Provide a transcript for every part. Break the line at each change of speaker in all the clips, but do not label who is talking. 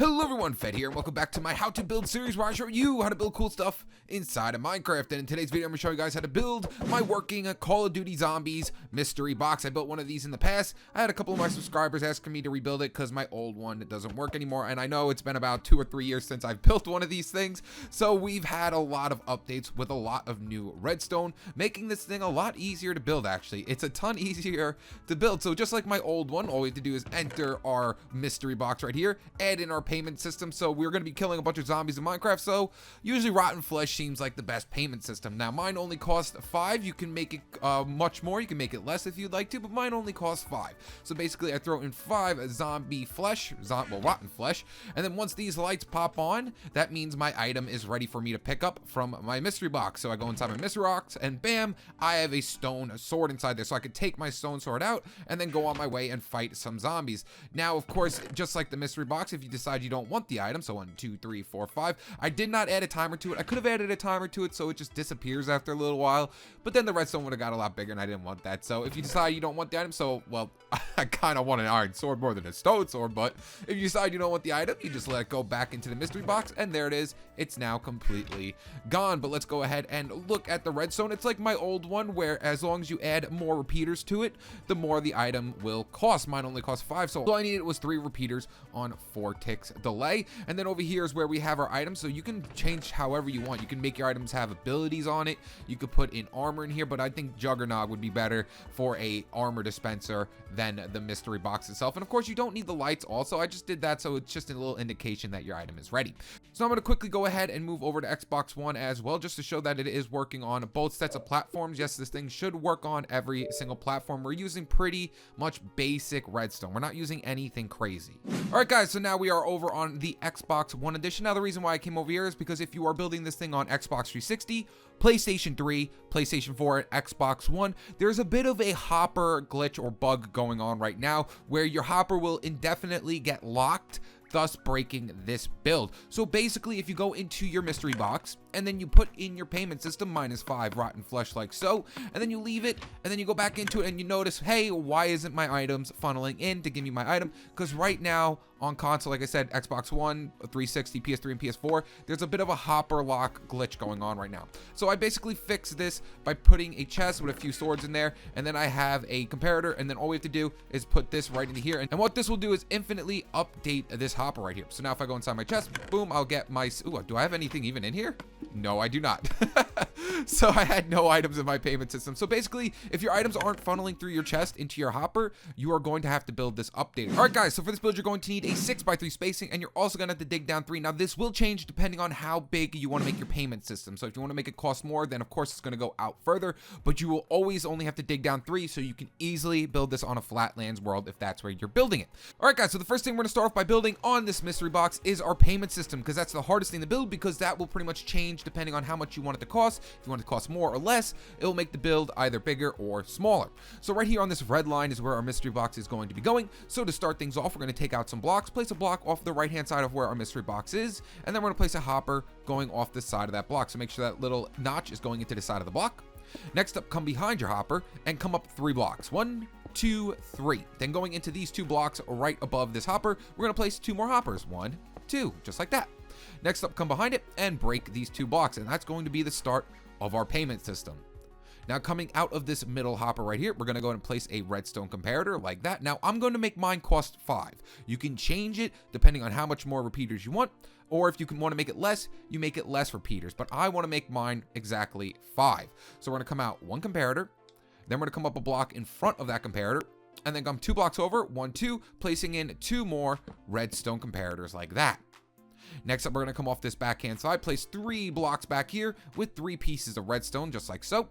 Hello everyone, Fed here, and welcome back to my How to Build series where I show you how to build cool stuff inside of Minecraft. And in today's video, I'm going to show you guys how to build my working Call of Duty Zombies mystery box. I built one of these in the past. I had a couple of my subscribers asking me to rebuild it because my old one doesn't work anymore. And I know it's been about 2 or 3 years since I've built one of these things. So we've had a lot of updates with a lot of new redstone, making this thing a lot easier to build actually. It's a ton easier to build. So just like my old one, all we have to do is enter our mystery box right here, add in our payment system. So we're going to be killing a bunch of zombies in Minecraft, so usually rotten flesh seems like the best payment system. Now mine only costs 5. You can make it much more, you can make it less if you'd like to, but mine only costs 5. So basically I throw in 5 zombie flesh, rotten flesh, and then once these lights pop on, that means my item is ready for me to pick up from my mystery box. So I go inside my mystery box and bam, I have a stone sword inside there, so I could take my stone sword out and then go on my way and fight some zombies. Now of course, just like the mystery box, if you decide you don't want the item, so 1 2 3 4 5, I did not add a timer to it. I could have added a timer to it so it just disappears after a little while, but then the redstone would have got a lot bigger and I didn't want that. So if you decide you don't want the item, so well, I kind of want an iron sword more than a stone sword, but if you decide you don't want the item, you just let it go back into the mystery box, and there it is. It's now completely gone. But let's go ahead and look at the redstone. It's like my old one, where as long as you add more repeaters to it, the more the item will cost. Mine only cost 5, so all I needed was 3 repeaters on 4 ticks delay. And then over here is where we have our items, so you can change however you want. You can make your items have abilities on it. You could put in armor in here, but I think Juggernog would be better for a armor dispenser than the mystery box itself. And of course, you don't need the lights also. I just did that so it's just a little indication that your item is ready. So I'm going to quickly go ahead and move over to Xbox One as well, just to show that it is working on both sets of platforms. Yes, this thing should work on every single platform. We're using pretty much basic redstone. We're not using anything crazy. All right, guys, so now we are over on the Xbox One edition. Now, the reason why I came over here is because if you are building this thing on Xbox 360, PlayStation 3, PlayStation 4, and Xbox One, there's a bit of a hopper glitch or bug going on right now where your hopper will indefinitely get locked, thus breaking this build. So basically, if you go into your mystery box and then you put in your payment system -5 rotten flesh like so, and then you leave it and then you go back into it and you notice, hey, why isn't my items funneling in to give me my item? Because right now on console, like I said, Xbox One, 360, PS3, and PS4, there's a bit of a hopper lock glitch going on right now. So I basically fixed this by putting a chest with a few swords in there, and then I have a comparator, and then all we have to do is put this right into here. And what this will do is infinitely update this hopper right here. So now if I go inside my chest, boom, I'll get my... Ooh, do I have anything even in here? No, I do not. So I had no items in my payment system. So basically, if your items aren't funneling through your chest into your hopper, you are going to have to build this update. All right, guys, so for this build, you're going to need a 6x3 spacing, and you're also going to have to dig down 3. Now, this will change depending on how big you want to make your payment system. So if you want to make it cost more, then of course it's going to go out further, but you will always only have to dig down 3, so you can easily build this on a flatlands world if that's where you're building it. All right, guys, so the first thing we're going to start off by building on this mystery box is our payment system, because that's the hardest thing to build, because that will pretty much change depending on how much you want it to cost. If you want it to cost more or less, it will make the build either bigger or smaller. So right here on this red line is where our mystery box is going to be going. So to start things off, we're going to take out some blocks, place a block off the right hand side of where our mystery box is, and then we're going to place a hopper going off the side of that block. So make sure that little notch is going into the side of the block. Next up, come behind your hopper and come up 3 blocks. 1 2 3. Then going into these 2 blocks right above this hopper, we're going to place 2 more hoppers. 1 2, just like that. Next up, come behind it and break these 2 blocks, and that's going to be the start of our payment system. Now, coming out of this middle hopper right here, we're going to go ahead and place a redstone comparator like that. Now, I'm going to make mine cost 5. You can change it depending on how much more repeaters you want, or if you want to make it less, you make it less repeaters. But I want to make mine exactly 5. So we're going to come out 1 comparator, then we're going to come up a block in front of that comparator, and then come 2 blocks over, 1 2, placing in 2 more redstone comparators like that. Next up, we're going to come off this backhand side, place 3 blocks back here with 3 pieces of redstone, just like so.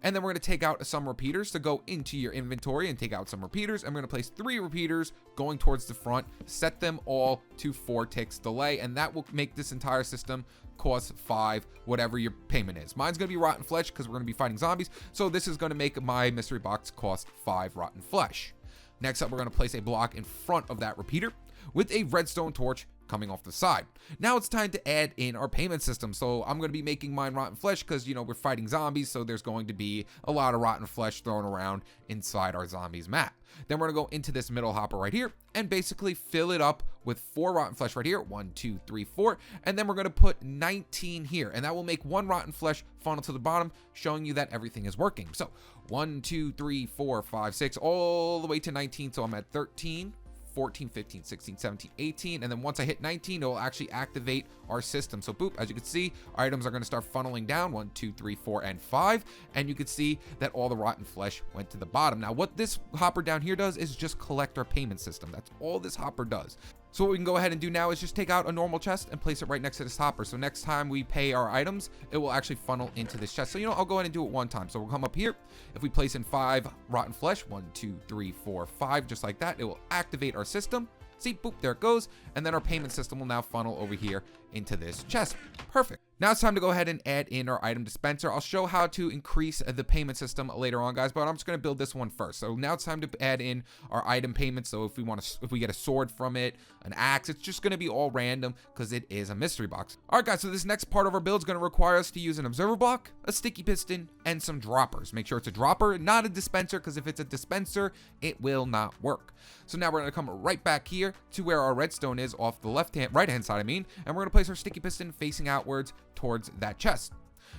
And then we're going to take out some repeaters to go into your inventory and take out some repeaters. And we're going to place 3 repeaters going towards the front, set them all to 4 ticks delay, and that will make this entire system cost 5, whatever your payment is. Mine's going to be rotten flesh because we're going to be fighting zombies, so this is going to make my mystery box cost 5 rotten flesh. Next up, we're going to place a block in front of that repeater with a redstone torch coming off the side. Now it's time to add in our payment system. So I'm going to be making mine rotten flesh because, we're fighting zombies. So there's going to be a lot of rotten flesh thrown around inside our zombies map. Then we're going to go into this middle hopper right here and basically fill it up with 4 rotten flesh right here. 1, 2, 3, 4. And then we're going to put 19 here. And that will make 1 rotten flesh funnel to the bottom, showing you that everything is working. So 1, 2, 3, 4, 5, 6, all the way to 19. So I'm at 13. 14, 15, 16, 17, 18, and then once I hit 19, it will actually activate our system. So boop, as you can see, our items are going to start funneling down 1, 2, 3, 4, and 5, and you can see that all the rotten flesh went to the bottom. Now what this hopper down here does is just collect our payment system. That's all this hopper does. So what we can go ahead and do now is just take out a normal chest and place it right next to this hopper. So next time we pay our items, it will actually funnel into this chest. So, I'll go ahead and do it one time. So we'll come up here. If we place in 5 rotten flesh, 1, 2, 3, 4, 5, just like that, it will activate our system. See, boop, there it goes. And then our payment system will now funnel over here into this chest. Perfect. Now it's time to go ahead and add in our item dispenser. I'll show how to increase the payment system later on, guys, but I'm just going to build this one first. So now it's time to add in our item payments. So if we get a sword from it, an axe, it's just going to be all random because it is a mystery box. All right, guys, so this next part of our build is going to require us to use an observer block, a sticky piston, and some droppers. Make sure it's a dropper, not a dispenser, because if it's a dispenser, it will not work. So now we're going to come right back here to where our redstone is off the right-hand side, and we're going to place our sticky piston facing outwards towards that chest.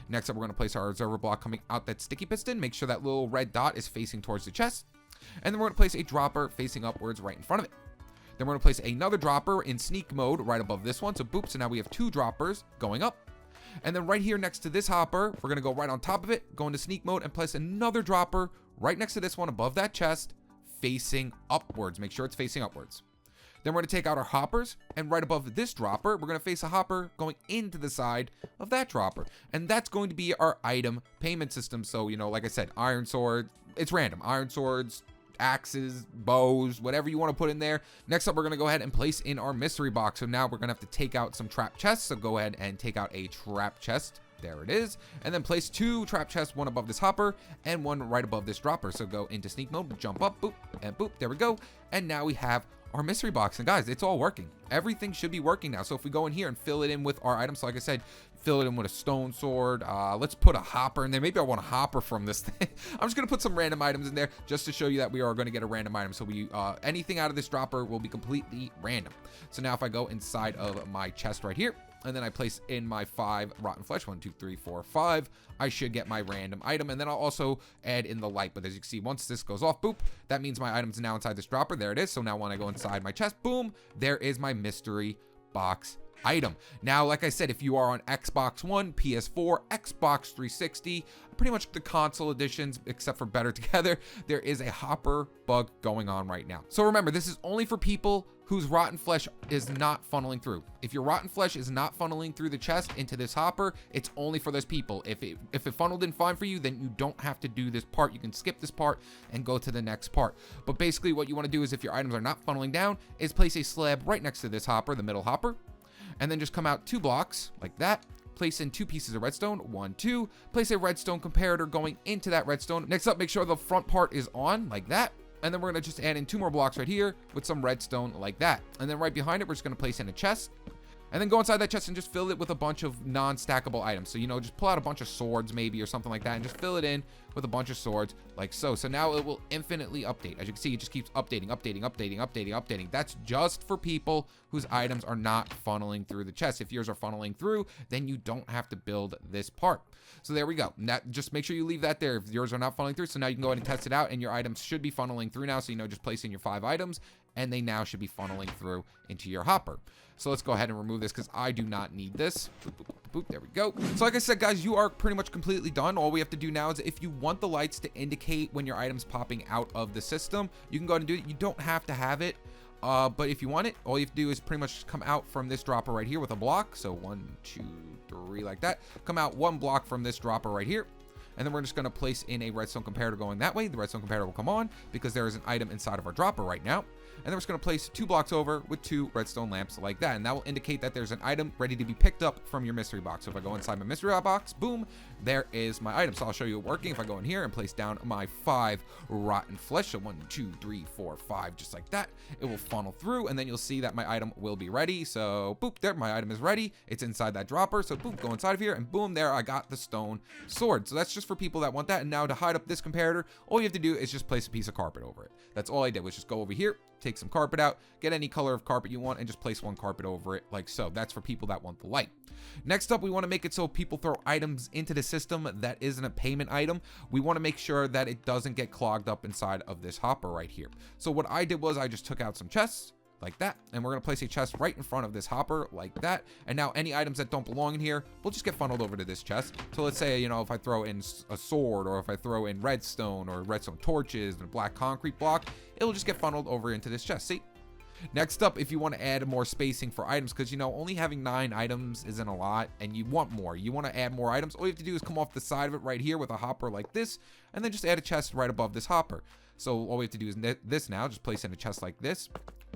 Next up, we're going to place our observer block coming out that sticky piston. Make sure that little red dot is facing towards the chest. And then we're going to place a dropper facing upwards right in front of it. Then we're going to place another dropper in sneak mode right above this one. So boop, so now we have 2 droppers going up. And then right here next to this hopper, we're going to go right on top of it, go into sneak mode and place another dropper right next to this one above that chest facing upwards. Make sure it's facing upwards. Then we're going to take out our hoppers, and right above this dropper, we're going to face a hopper going into the side of that dropper. And that's going to be our item payment system. So, like I said, iron sword, it's random. Iron swords, axes, bows, whatever you want to put in there. Next up, we're going to go ahead and place in our mystery box. So now we're going to have to take out some trap chests. So go ahead and take out a trap chest. There it is. And then place 2 trap chests, one above this hopper and one right above this dropper. So go into sneak mode, jump up, boop, and boop. There we go. And now we have our mystery box. And guys, it's all working. Everything should be working now. So if we go in here and fill it in with our items, so like I said, fill it in with a stone sword. Let's put a hopper in there. Maybe I want a hopper from this thing. I'm just going to put some random items in there just to show you that we are going to get a random item. So we anything out of this dropper will be completely random. So now if I go inside of my chest right here, and then I place in my 5 rotten flesh, 1, 2, 3, 4, 5, I should get my random item. And then I'll also add in the light. But as you can see, once this goes off, boop, that means my item's now inside this dropper. There it is. So now when I go inside my chest, boom, there is my mystery box item. Now, like I said, if you are on Xbox One, PS4, Xbox 360, pretty much the console editions, except for Better Together, there is a hopper bug going on right now. So remember, this is only for people whose rotten flesh is not funneling through. If your rotten flesh is not funneling through the chest into this hopper, it's only for those people. If it funneled in fine for you, then you don't have to do this part. You can skip this part and go to the next part. But basically what you want to do is, if your items are not funneling down, is place a slab right next to this hopper, the middle hopper, and then just come out 2 blocks like that. Place in 2 pieces of redstone, 1, 2. Place a redstone comparator going into that redstone. Next up, make sure the front part is on like that. And then we're going to just add in 2 more blocks right here with some redstone like that. And then right behind it, we're just going to place in a chest. And then go inside that chest and just fill it with a bunch of non-stackable items. So, just pull out a bunch of swords maybe or something like that and just fill it in with a bunch of swords like so. So now it will infinitely update. As you can see, it just keeps updating. That's just for people whose items are not funneling through the chest. If yours are funneling through, then you don't have to build this part. So there we go. Just make sure you leave that there if yours are not funneling through. So now you can go ahead and test it out, and your items should be funneling through now. So, just place in your 5 items, and they now should be funneling through into your hopper. So let's go ahead and remove this because I do not need this. Boop, boop, boop, boop, there we go. So like I said, guys, you are pretty much completely done. All we have to do now is, if you want the lights to indicate when your item's popping out of the system, you can go ahead and do it. You don't have to have it. But if you want it, all you have to do is pretty much come out from this dropper right here with a block. So 1, 2, 3 like that. Come out 1 block from this dropper right here. And then we're just going to place in a redstone comparator going that way. The redstone comparator will come on because there is an item inside of our dropper right now. And then we're just going to place 2 blocks over with 2 redstone lamps like that. And that will indicate that there's an item ready to be picked up from your mystery box. So if I go inside my mystery box, boom, there is my item. So I'll show you it working. If I go in here and place down my 5 rotten flesh, so 1, 2, 3, 4, 5, just like that, it will funnel through, and then you'll see that my item will be ready. So boop, there, my item is ready. It's inside that dropper. So boop, go inside of here, and boom, there, I got the stone sword. So that's just for people that want that. And now to hide up this comparator, all you have to do is just place a piece of carpet over it. That's all I did, was just go over here, take some carpet out, get any color of carpet you want, and just place 1 carpet over it like so. That's for people that want the light. Next up, we want to make it so people throw items into the system that isn't a payment item. We want to make sure that it doesn't get clogged up inside of this hopper right here. So what I did was I just took out some chests like that, and we're going to place a chest right in front of this hopper like that. And now any items that don't belong in here will just get funneled over to this chest. So let's say, you know, if I throw in a sword, or if I throw in redstone or redstone torches and a black concrete block, it'll just get funneled over into this chest. See? Next up, if you want to add more spacing for items, because, you know, only having 9 items isn't a lot, and you want more. You want to add more items. All you have to do is come off the side of it right here with a hopper like this, and then just add a chest right above this hopper. So all we have to do is this now, just place in a chest like this,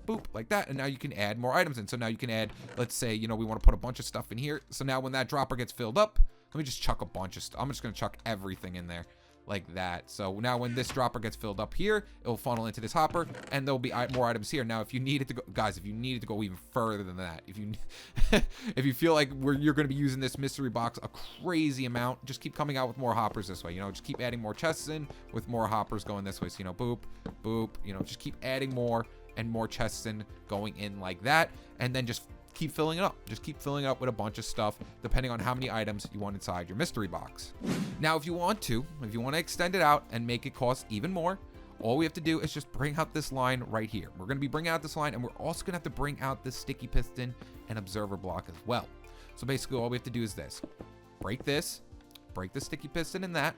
boop, like that, and now you can add more items in. So now you can add, let's say, you know, we want to put a bunch of stuff in here. So now when that dropper gets filled up, let me just chuck a bunch of stuff. I'm just going to chuck everything in there like that. So now when this dropper gets filled up here, it'll funnel into this hopper, and there'll be more items here. Now if you needed to go, guys, if you needed to go even further than that, if you if you feel like you're going to be using this mystery box a crazy amount, just keep coming out with more hoppers this way. You know, just keep adding more chests in with more hoppers going this way. So, you know, boop, boop, you know, just keep adding more and more chests in going in like that, and then just keep filling it up. Just keep filling it up with a bunch of stuff, depending on how many items you want inside your mystery box. Now, if you want to extend it out and make it cost even more, all we have to do is just bring out this line right here. We're going to be bringing out this line, and we're also going to have to bring out this sticky piston and observer block as well. So basically, all we have to do is this. Break this, break the sticky piston and that,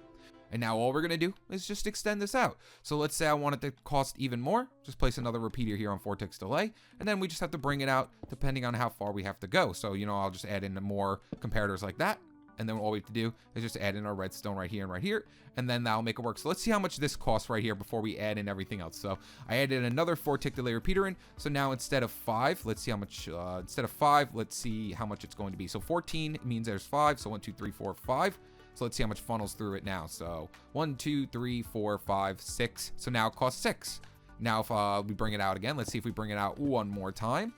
and now all we're going to do is just extend this out. So let's say I want it to cost even more. Just place another repeater here on 4 ticks delay. And then we just have to bring it out depending on how far we have to go. So, you know, I'll just add in more comparators like that. And then all we have to do is just add in our redstone right here and right here. And then that'll make it work. So let's see how much this costs right here before we add in everything else. So I added another 4 tick delay repeater in. So now instead of 5, let's see how much, instead of 5, let's see how much it's going to be. So 14 means there's 5. So 1, 2, 3, 4, 5. So let's see how much funnels through it now. So 1, 2, 3, 4, 5, 6. So now it costs 6. Now if we bring it out again, let's see if we bring it out one more time.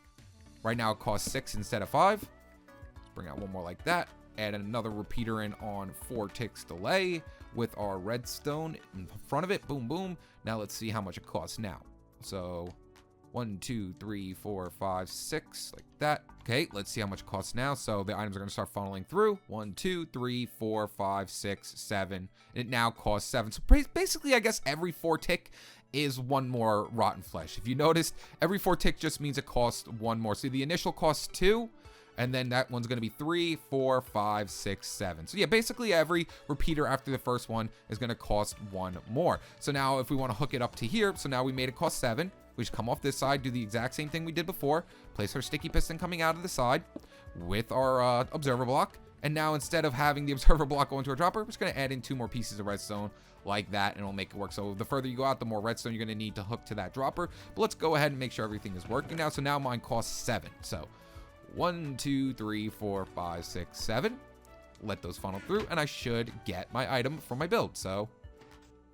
Right now it costs 6 instead of 5. Let's bring out one more like that. Add another repeater in on 4 ticks delay with our redstone in front of it. Boom, boom. Now let's see how much it costs now. So 1, 2, 3, 4, 5, 6, like that. Okay, let's see how much it costs now. So the items are going to start funneling through. 1, 2, 3, 4, 5, 6, 7. And it now costs 7. So basically, I guess every 4 tick is 1 more rotten flesh. If you noticed, every 4 tick just means it costs 1 more. So the initial costs 2. And then that one's going to be 3, 4, 5, 6, 7. So yeah, basically every repeater after the first one is going to cost 1 more. So now if we want to hook it up to here, so now we made it cost 7. We just come off this side, do the exact same thing we did before, place our sticky piston coming out of the side with our observer block. And now instead of having the observer block go into our dropper, we're just going to add in 2 more pieces of redstone like that, and it'll make it work. So the further you go out, the more redstone you're going to need to hook to that dropper. But let's go ahead and make sure everything is working now. So now mine costs 7. So 1, 2, 3, 4, 5, 6, 7. Let those funnel through, and I should get my item for my build. So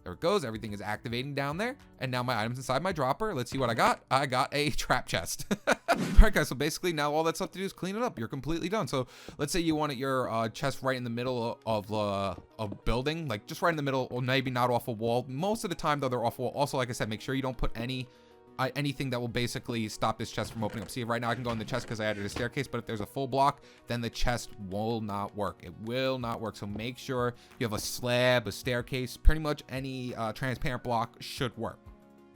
there it goes. Everything is activating down there. And now my item's inside my dropper. Let's see what I got. I got a trap chest. All right, guys. So basically now all that's left to do is clean it up. You're completely done. So let's say you wanted your chest right in the middle of a building, like just right in the middle, or maybe not off a wall. Most of the time, though, they're off a wall. Also, like I said, make sure you don't put anything that will basically stop this chest from opening up. See, right now I can go in the chest because I added a staircase, but if there's a full block, then the chest will not work. It will not work. So make sure you have a slab, a staircase, pretty much any transparent block should work.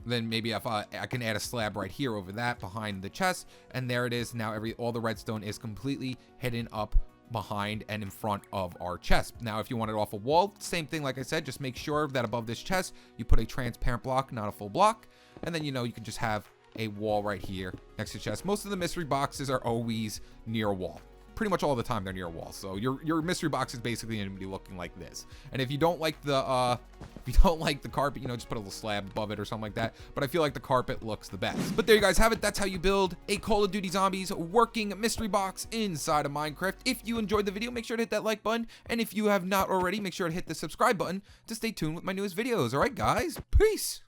Then maybe if I can add a slab right here over that behind the chest, and there it is. Now all the redstone is completely hidden up behind and in front of our chest. Now if you want it off a wall, same thing. Like I said, just make sure that above this chest you put a transparent block, not a full block. And then, you know, you can just have a wall right here next to the chest. Most of the mystery boxes are always near a wall. Pretty much all the time they're near a wall. So your mystery box is basically going to be looking like this. And if you don't like the If you don't like the carpet, you know, just put a little slab above it or something like that. But I feel like the carpet looks the best. But there you guys have it. That's how you build a Call of Duty Zombies working mystery box inside of Minecraft. If you enjoyed the video, make sure to hit that like button. And if you have not already, make sure to hit the subscribe button to stay tuned with my newest videos. All right, guys, peace.